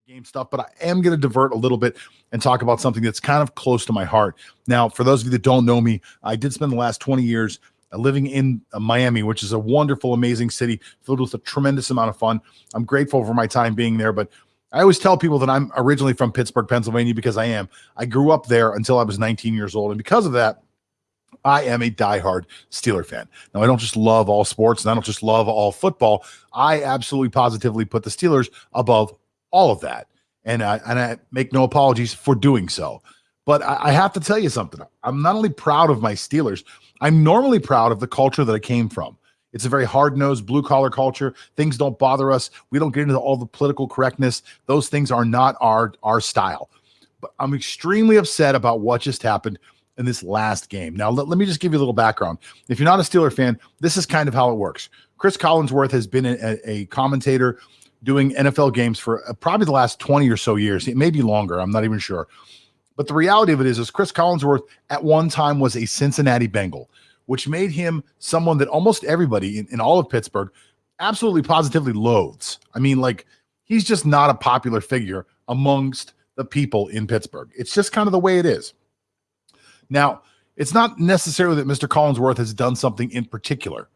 game stuff, but I am going to divert a little bit and talk about something that's kind of close to my heart. Now, for those of you that don't know me, I did spend the last 20 years living in Miami, which is a wonderful, amazing city filled with a tremendous amount of fun. I'm grateful for my time being there, but I always tell people that I'm originally from Pittsburgh, Pennsylvania, because I am. I grew up there until I was 19 years old, and because of that, I am a diehard Steeler fan. Now, I don't just love all sports, and I don't just love all football. I absolutely positively put the Steelers above all of that, and I make no apologies for doing so. But I have to tell you something. I'm not only proud of my Steelers, I'm normally proud of the culture that I came from. It's a very hard-nosed, blue-collar culture. Things don't bother us. We don't get into all the political correctness. Those things are not our style. But I'm extremely upset about what just happened in this last game. Now, let me just give you a little background. If you're not a Steeler fan, this is kind of how it works. Cris Collinsworth has been a commentator doing NFL games for probably the last 20 or so years. It may be longer. I'm not even sure. But the reality of it is Cris Collinsworth at one time was a Cincinnati Bengal, which made him someone that almost everybody in all of Pittsburgh absolutely positively loathes. I mean, like, he's just not a popular figure amongst the people in Pittsburgh. It's just kind of the way it is. Now, it's not necessarily that Mr. Collinsworth has done something in particular.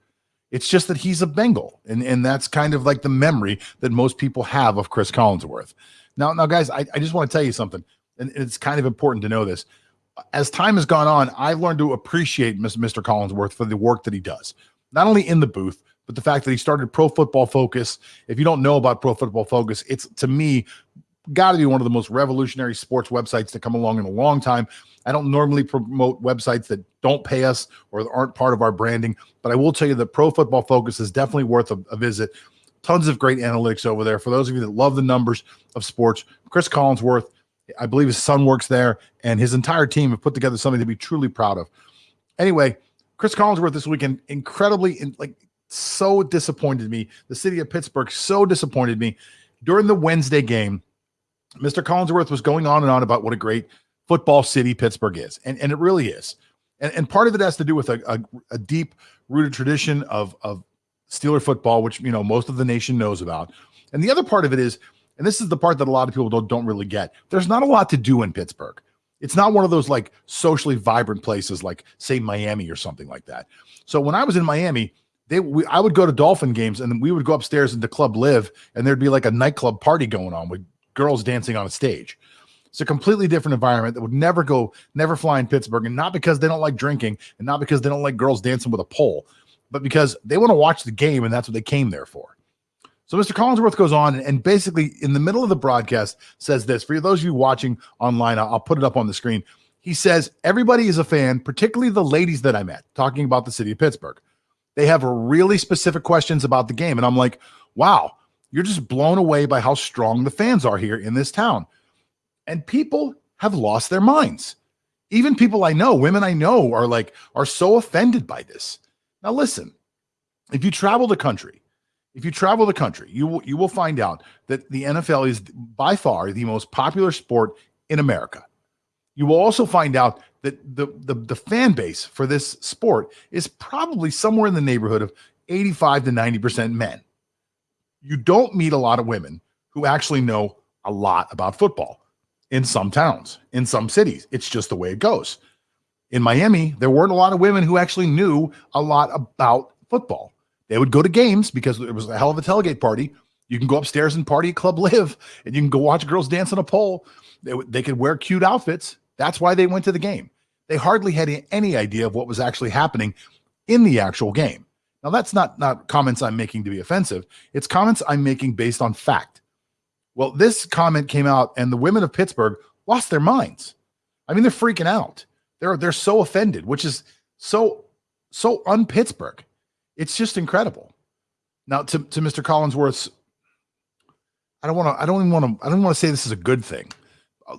It's just that he's a Bengal, and that's kind of like the memory that most people have of Cris Collinsworth. Now, guys, I just want to tell you something, and it's kind of important to know this. As time has gone on, I've learned to appreciate Mr. Collinsworth for the work that he does, not only in the booth, but the fact that he started Pro Football Focus. If you don't know about Pro Football Focus, it's, to me, got to be one of the most revolutionary sports websites to come along in a long time. I don't normally promote websites that don't pay us or aren't part of our branding, but I will tell you that Pro Football Focus is definitely worth a visit. Tons of great analytics over there. For those of you that love the numbers of sports, Cris Collinsworth, I believe his son works there, and his entire team have put together something to be truly proud of. Anyway, Cris Collinsworth this weekend, so disappointed me. The city of Pittsburgh so disappointed me. During the Wednesday game, Mr. Collinsworth was going on and on about what a great football city Pittsburgh is, and it really is. And part of it has to do with a deep-rooted tradition of Steeler football, which, you know, most of the nation knows about. And the other part of it is, and this is the part that a lot of people don't really get, there's not a lot to do in Pittsburgh. It's not one of those like socially vibrant places like, say, Miami or something like that. So when I was in Miami, I would go to Dolphin games, and we would go upstairs into Club Live, and there'd be like a nightclub party going on with girls dancing on a stage. It's a completely different environment that would never fly in Pittsburgh, and not because they don't like drinking and not because they don't like girls dancing with a pole, but because they want to watch the game, and that's what they came there for. So Mr. Collinsworth goes on and basically in the middle of the broadcast says this. For those of you watching online, I'll put it up on the screen. He says, everybody is a fan, particularly the ladies that I met, talking about the city of Pittsburgh. They have really specific questions about the game. And I'm like, wow, you're just blown away by how strong the fans are here in this town. And people have lost their minds. Even people I know, women I know are so offended by this. Now listen, if you travel the country, you will find out that the NFL is by far the most popular sport in America. You will also find out that the fan base for this sport is probably somewhere in the neighborhood of 85 to 90% men. You don't meet a lot of women who actually know a lot about football in some towns, in some cities. It's just the way it goes. In Miami, there weren't a lot of women who actually knew a lot about football. They would go to games because it was a hell of a tailgate party. You can go upstairs and party at Club Live, and you can go watch girls dance on a pole. They could wear cute outfits. That's why they went to the game. They hardly had any idea of what was actually happening in the actual game. Now, that's not comments I'm making to be offensive. It's comments I'm making based on fact. Well, this comment came out, and the women of Pittsburgh lost their minds. I mean, they're freaking out. They're so offended, which is so un-Pittsburgh. It's just incredible. Now, to Mr. Collinsworth's, I don't want to say this is a good thing.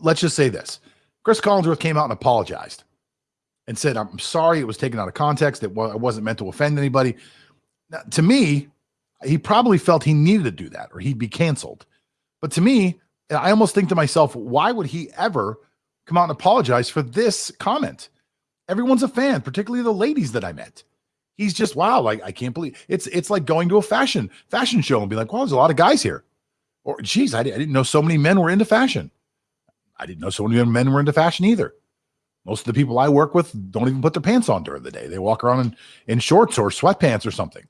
Let's just say this. Cris Collinsworth came out and apologized and said, I'm sorry, it was taken out of context. It wasn't meant to offend anybody. Now, to me, he probably felt he needed to do that or he'd be canceled. But to me, I almost think to myself, why would he ever come out and apologize for this comment? Everyone's a fan, particularly the ladies that I met. He's just, wow, like, I can't believe it's like going to a fashion show and be like, well, there's a lot of guys here. Or, geez, I didn't know so many men were into fashion. I didn't know so many men were into fashion either. Most of the people I work with don't even put their pants on during the day. They walk around in shorts or sweatpants or something.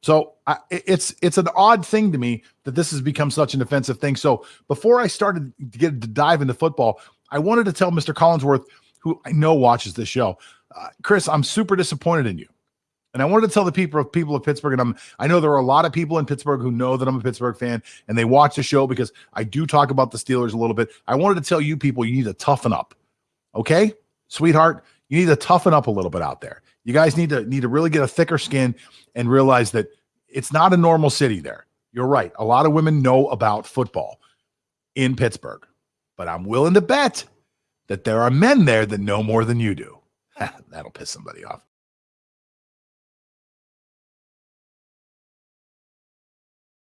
So it's an odd thing to me that this has become such an offensive thing. So before I started to dive into football, I wanted to tell Mr. Collinsworth, who I know watches this show, Chris, I'm super disappointed in you. And I wanted to tell the people of Pittsburgh, and I know there are a lot of people in Pittsburgh who know that I'm a Pittsburgh fan, and they watch the show because I do talk about the Steelers a little bit. I wanted to tell you people, you need to toughen up. Okay, sweetheart, you need to toughen up a little bit out there. You guys need to really get a thicker skin and realize that it's not a normal city there. You're right. A lot of women know about football in Pittsburgh, but I'm willing to bet that there are men there that know more than you do. That'll piss somebody off.